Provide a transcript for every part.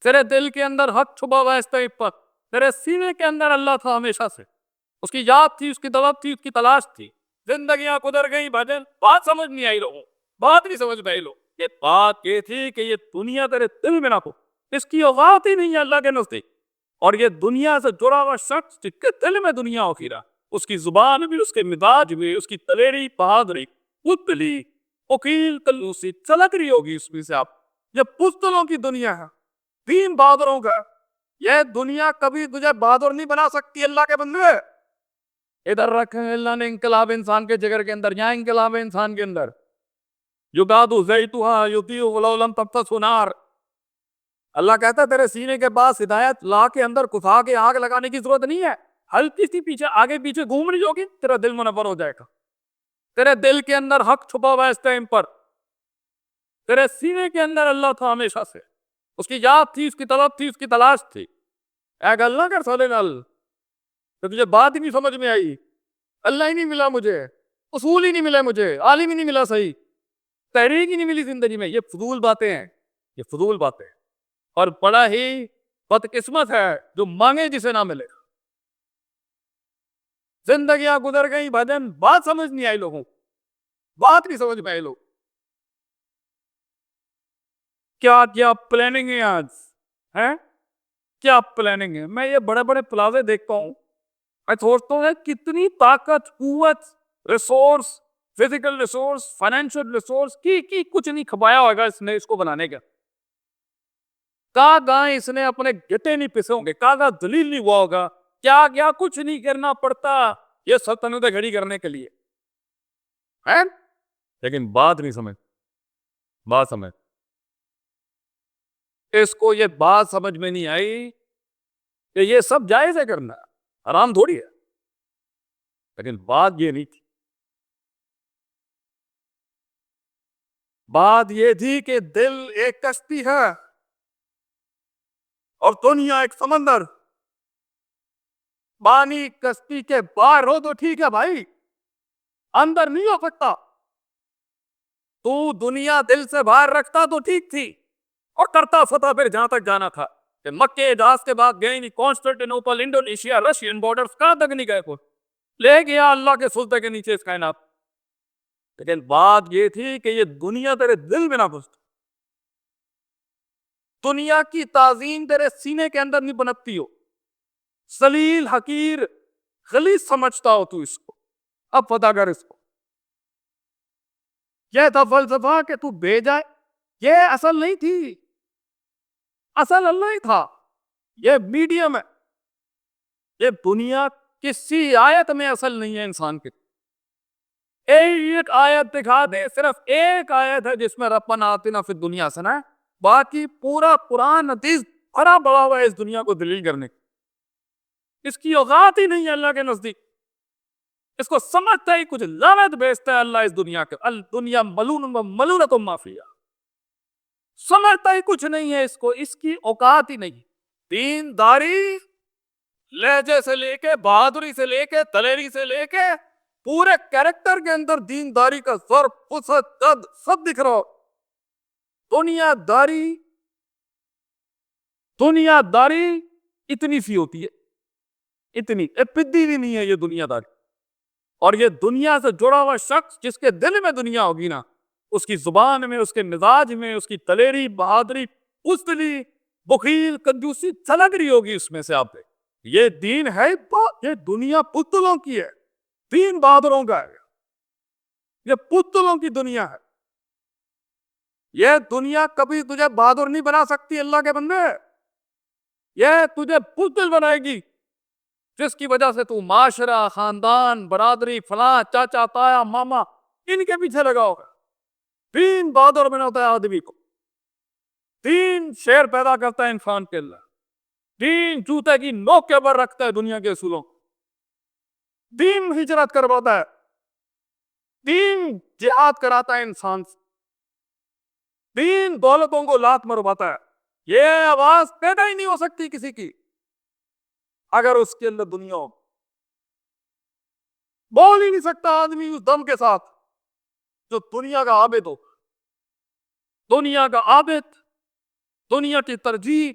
तेरे दिल के अंदर हक छुपा हुआ है इस टाइप पर। तेरे सीने के अंदर अल्लाह था हमेशा से, उसकी याद थी, उसकी तलब थी, उसकी तलाश थी। जिंदगियां गुजर गई भजन, बात समझ नहीं आई लोगों, बात नहीं समझ में आई लोग। ये बात ये थी कि ये दुनिया तेरे दिल में ना हो, इसकी औकात ही नहीं है अल्लाह के नजदीक। और ये दुनिया से जुड़ा हुआ शख्स जिसके दिल में दुनिया होती रहा, उसकी जुबान भी, उसके मिजाज भी, उसकी तलेरी बहादुरी, पुतली वकील कल्लूसी चलक रही होगी उसमें से। आप ये पुस्तलों की दुनिया है, तीन बहादुरों का। यह दुनिया कभी तुझे बहादुर नहीं बना सकती अल्लाह के बंदे। इधर रखे अल्लाह ने इंकलाब इंसान के जिगर के अंदर, यहाँ इंकलाब इंसान के अंदर युगादु ज़ैतुहा युतीउ वलौ लम तमससहु नार। अल्लाह कहता है तेरे सीने के पास हिदायत ला के अंदर घुसा के आग लगाने की जरूरत नहीं है। हल्की सी पीछे आगे पीछे घूम रही होगी, तेरा दिल मुनव्वर हो जाएगा। तेरे दिल के अंदर हक छुपा हुआ है इस टाइम पर। तेरे सीने के अंदर अल्लाह था हमेशा से, उसकी याद थी, उसकी तलब थी, उसकी तलाश थी। ऐ अल्लाह कर साले नाल तो तुझे बात ही नहीं समझ में आई। अल्लाह ही नहीं मिला मुझे, उसूल ही नहीं मिला मुझे, आलिम ही नहीं मिला सही, तहरीक ही नहीं मिली जिंदगी में। ये फजूल बातें हैं, ये फजूल बातें हैं। और बड़ा ही बदकिस्मत है जो मांगे जिसे ना मिले। जिंदगियां गुजर गई भजन, बात समझ नहीं आई लोगों, बात नहीं समझ में आई लोग। क्या क्या प्लानिंग है आज है, क्या प्लानिंग है। मैं ये बड़े बड़े प्लाजे देखता हूँ, मैं सोचता हूँ कितनी ताकत, कुव्वत, resource, physical resource, financial resource की कुछ नहीं खपाया होगा इसने इसको बनाने का। कहा इसने अपने गिटे नहीं पिसे होंगे, कहा दलील नहीं हुआ होगा, क्या क्या कुछ नहीं करना पड़ता ये सल्तनत खड़ी करने के लिए है। लेकिन बात नहीं समझ, बात समझ, इसको ये बात समझ में नहीं आई कि ये सब जायज है करना, हराम थोड़ी है। लेकिन बात ये नहीं थी, बात ये थी कि दिल एक कश्ती है और दुनिया एक समंदर। पानी कश्ती के बाहर हो तो ठीक है भाई, अंदर नहीं हो सकता। तू दुनिया दिल से बाहर रखता तो ठीक थी और करता फतह फिर जहां तक जाना था। कि मक्के जहाज के बाद गए नहीं, कॉन्स्टेंटिनोपल, इंडोनेशिया, रशियन बॉर्डर्स कहां तक नहीं गए, कुछ ले गया अल्लाह के सुल्तान के नीचे इस कायनात। लेकिन बात ये थी कि ये दुनिया तेरे दिल में ना घुस, दुनिया की ताजीम तेरे सीने के अंदर नहीं बनती हो। सलील हकीर गलीज समझता हो तू इसको, अब पता कर इसको। यह था फलसफा कि तू भेजा, ये असल नहीं थी, असल अल्लाह ही था। ये मीडियम है, ये दुनिया किसी आयत में असल नहीं है इंसान के। एक आयत दिखा दे, सिर्फ एक आयत है जिसमें रब्बना आतिना फिद दुनिया हसना है, बाकी पूरा कुरान हदीस भरा पड़ा हुआ है इस दुनिया को दलील करने की। इसकी औकात ही नहीं है अल्लाह के नजदीक, इसको समझता ही कुछ लानत भेजता है अल्लाह इस दुनिया के। अल दुनिया मलून मलूनतुम माफिया, समझता ही कुछ नहीं है इसको, इसकी औकात ही नहीं। दीनदारी लहजे से लेके, बहादुरी से लेके, दलेरी से लेके, पूरे कैरेक्टर के अंदर दीनदारी का ज़र्फ, फुसत, दद सब दिख रहा हो। दुनियादारी, दुनियादारी इतनी सी होती है, इतनी पिद्दी भी नहीं है ये दुनियादारी। और ये दुनिया से जुड़ा हुआ शख्स जिसके दिल में दुनिया होगी ना, उसकी जुबान में, उसके मिजाज में, उसकी दलेरी बहादुरी, पुस्तली बुखील कंजूसी झलक रही होगी उसमें से। आप ये दीन है, ये दुनिया पुतलों की है, दीन बहादुरों का है। ये पुतलों की दुनिया है, ये दुनिया कभी तुझे बहादुर नहीं बना सकती अल्लाह के बंदे। ये तुझे पुतल बनाएगी जिसकी वजह से तू माशरा, खानदान, बरादरी, फला, चाचा, ताया, मामा इनके पीछे लगा होगा। दीन बहादुर बनाता है आदमी को, दीन शेर पैदा करता है इंसान के अंदर, दीन जूते की नोक के ऊपर रखता है दुनिया के असूलों, दीन हिजरत करवाता है, दीन जिहाद कराता है इंसान से, दीन दौलतों को लात मरवाता है। ये आवाज पैदा ही नहीं हो सकती किसी की अगर उसके अंदर दुनिया हो। बोल ही नहीं सकता आदमी उस दम के साथ जो दुनिया का आबिद हो, दुनिया का आबिद, दुनिया की तरजीह,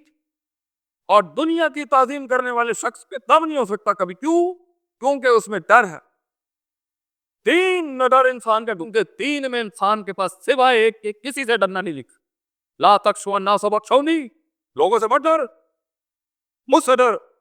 और दुनिया की ताजीम करने वाले शख्स पे दम नहीं हो सकता कभी। क्यों? क्योंकि उसमें डर है। दीन न डर इंसान का, क्योंकि दीन में इंसान के पास सिवाय एक के किसी से डरना नहीं लिखा। ला तख्शू अन्नास वख्शौनी, लोगों से मत डर, मुझसे डर।